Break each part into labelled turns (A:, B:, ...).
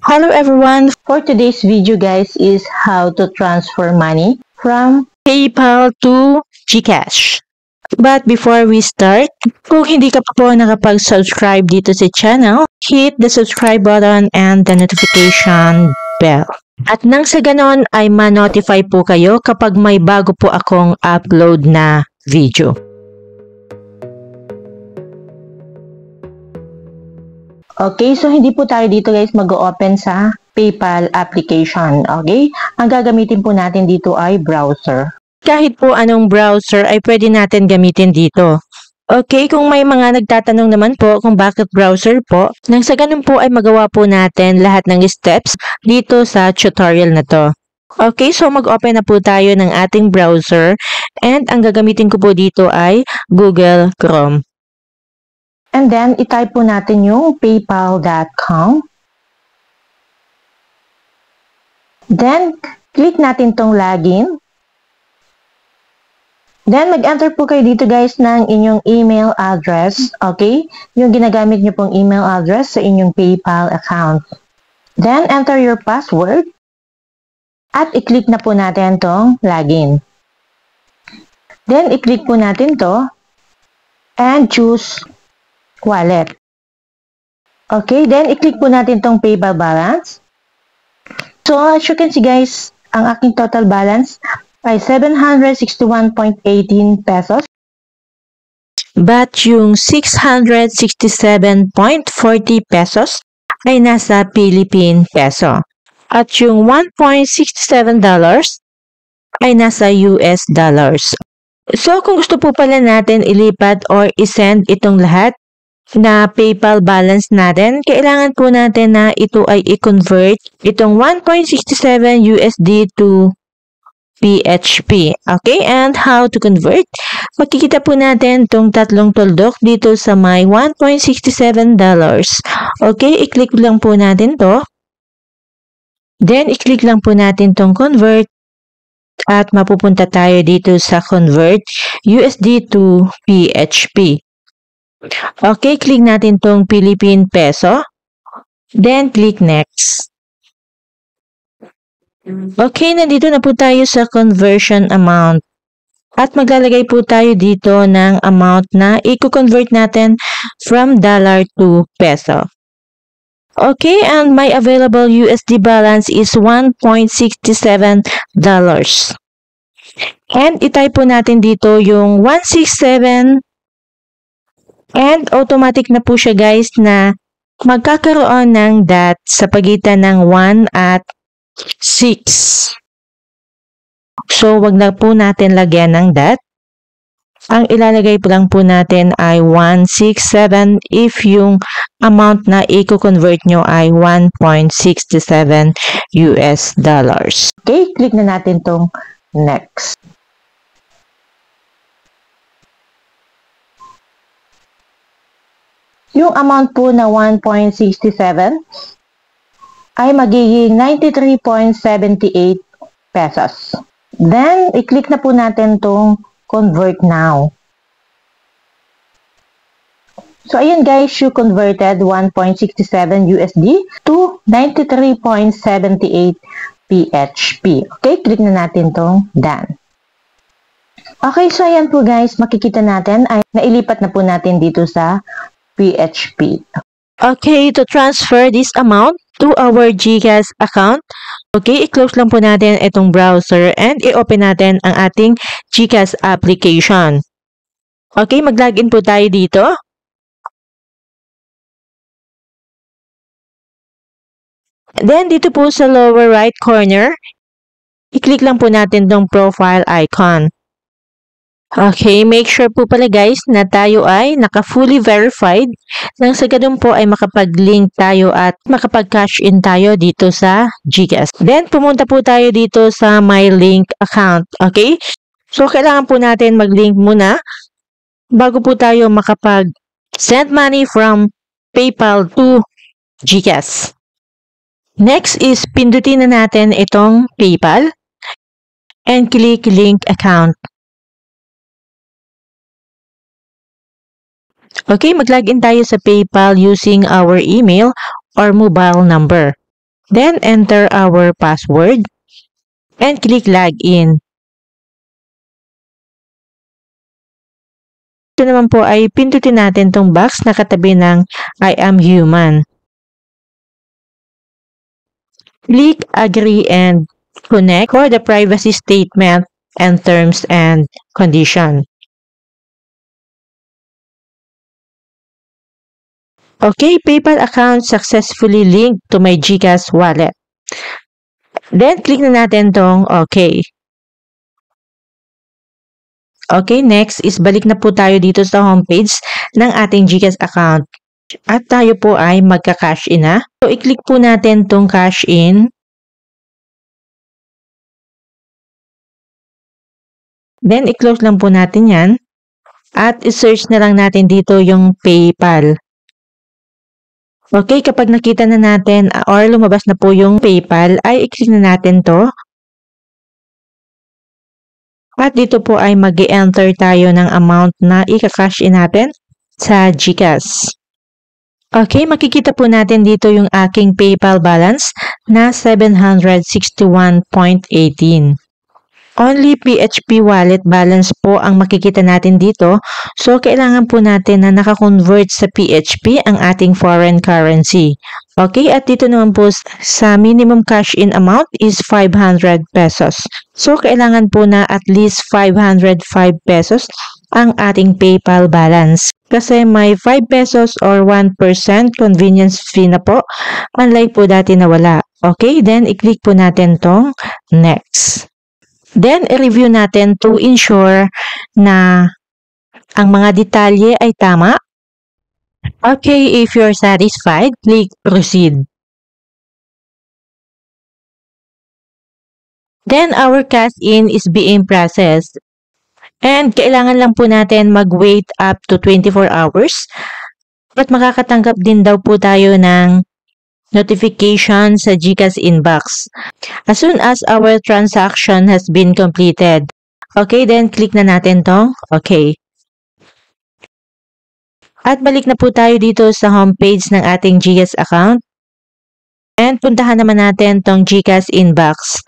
A: Hello everyone, for today's video guys is how to transfer money from PayPal to GCash. But before we start, kung hindi ka pa po nakapag-subscribe dito sa channel, hit the subscribe button and the notification bell. At nang sa ganon ay ma-notify po kayo kapag may bago po akong upload na video. Okay, so hindi po tayo dito guys mag-open sa PayPal application. Okay, ang gagamitin po natin dito ay browser. Kahit po anong browser ay pwede natin gamitin dito. Okay, kung may mga nagtatanong naman po kung bakit browser po, nang sa ganun po ay magawa po natin lahat ng steps dito sa tutorial na to. Okay, so mag-open na po tayo ng ating browser and ang gagamitin ko po dito ay Google Chrome. And then, itype po natin yung paypal.com. Then, click natin tong login. Then, mag-enter po kayo dito guys ng inyong email address. Okay? Yung ginagamit nyo pong email address sa inyong PayPal account. Then, enter your password. At i-click na po natin tong login. Then, i-click po natin to. And choose wallet. Okay, then i-click po natin tong PayPal balance. So, as you can see guys, ang aking total balance ay 761.18 pesos. But yung 667.40 pesos ay nasa Philippine peso. At yung $1.67 ay nasa US dollars. So, kung gusto po pala natin ilipat or isend itong lahat na PayPal balance natin, kailangan po natin na ito ay i-convert itong 1.67 USD to PHP. Okay, and how to convert? Makikita po natin itong tatlong tuldok dito sa may $1.67. Okay, i-click lang po natin to. Then, i-click lang po natin itong convert at mapupunta tayo dito sa convert USD to PHP. Okay, click natin tong Philippine peso. Then, click next. Okay, nandito na po tayo sa conversion amount. At maglalagay po tayo dito ng amount na i-convert natin from dollar to peso. Okay, and my available USD balance is $1.67. And itype po natin dito yung 167. And automatic na po siya guys na magkakaroon ng dot sa pagitan ng 1 at 6. So, wag na po natin lagyan ng dot. Ang ilalagay po lang po natin ay 167 if yung amount na i-convert nyo ay 1.67 US dollars. Okay, click na natin tong next. Yung amount po na 1.67 ay magiging 93.78 pesos. Then, i-click na po natin itong convert now. So, ayun guys, you converted 1.67 USD to 93.78 PHP. Okay, click na natin itong done. Okay, so ayan po guys, makikita natin ay nailipat na po natin dito sa PHP. Okay, to transfer this amount to our GCash account, okay, i-close lang po natin itong browser and i-open natin ang ating GCash application. Okay, mag-login po tayo dito. Then, dito po sa lower right corner, i-click lang po natin itong profile icon. Okay, make sure po pala guys na tayo ay naka-fully verified nang sa ganun po ay makapag-link tayo at makapag-cash in tayo dito sa GCash. Then, pumunta po tayo dito sa my link account. Okay? So, kailangan po natin mag-link muna bago po tayo makapag-send money from PayPal to GCash. Next is pindutin na natin itong PayPal and click link account. Okay, mag-login tayo sa PayPal using our email or mobile number. Then, enter our password and click login. Ito naman po ay pindutin natin tong box na katabi ng I am human. Click agree and connect for the privacy statement and terms and condition. Okay, PayPal account successfully linked to my GCash wallet. Then, click na natin tong okay. Okay, next is balik na po tayo dito sa homepage ng ating GCash account. At tayo po ay magka-cash in na. So, i-click po natin tong cash in. Then, i-close lang po natin yan. At i-search na lang natin dito yung PayPal. Okay, kapag nakita na natin or lumabas na po yung PayPal, ay i-click na natin to. At dito po ay mag-enter tayo ng amount na i-cash in natin sa GCash. Okay, makikita po natin dito yung aking PayPal balance na 761.18. Only PHP wallet balance po ang makikita natin dito. So, kailangan po natin na nakakonvert sa PHP ang ating foreign currency. Okay, at dito naman po sa minimum cash in amount is 500 pesos. So, kailangan po na at least 505 pesos ang ating PayPal balance. Kasi may 5 pesos or 1% convenience fee na po. Unlike po dati na wala. Okay, then i-click po natin tong next. Then, i-review natin to ensure na ang mga detalye ay tama. Okay, if you're satisfied, click proceed. Then, our cash in is being processed. And kailangan lang po natin mag-wait up to 24 hours. At makakatanggap din daw po tayo ng notification sa GCash inbox as soon as our transaction has been completed. Okay, then click na natin to. Okay. At balik na po tayo dito sa homepage ng ating GCash account. And puntahan naman natin tong GCash inbox.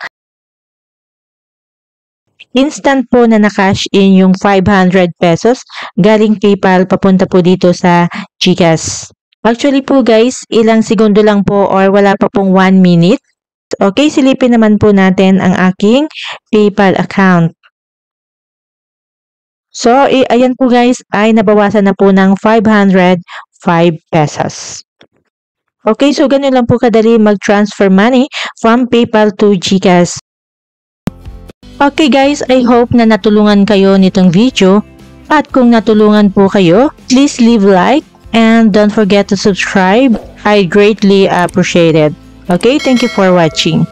A: Instant po na na-cash in yung 500 pesos galing PayPal papunta po dito sa GCash. Actually po guys, ilang segundo lang po or wala pa pong 1 minute. Okay, silipin naman po natin ang aking PayPal account. So, ayan po guys, ay nabawasan na po ng 505 pesos. Okay, so ganun lang po kadali mag-transfer money from PayPal to GCash. Okay guys, I hope na natulungan kayo nitong video. At kung natulungan po kayo, please leave like and don't forget to subscribe. I greatly appreciate it. Okay, thank you for watching.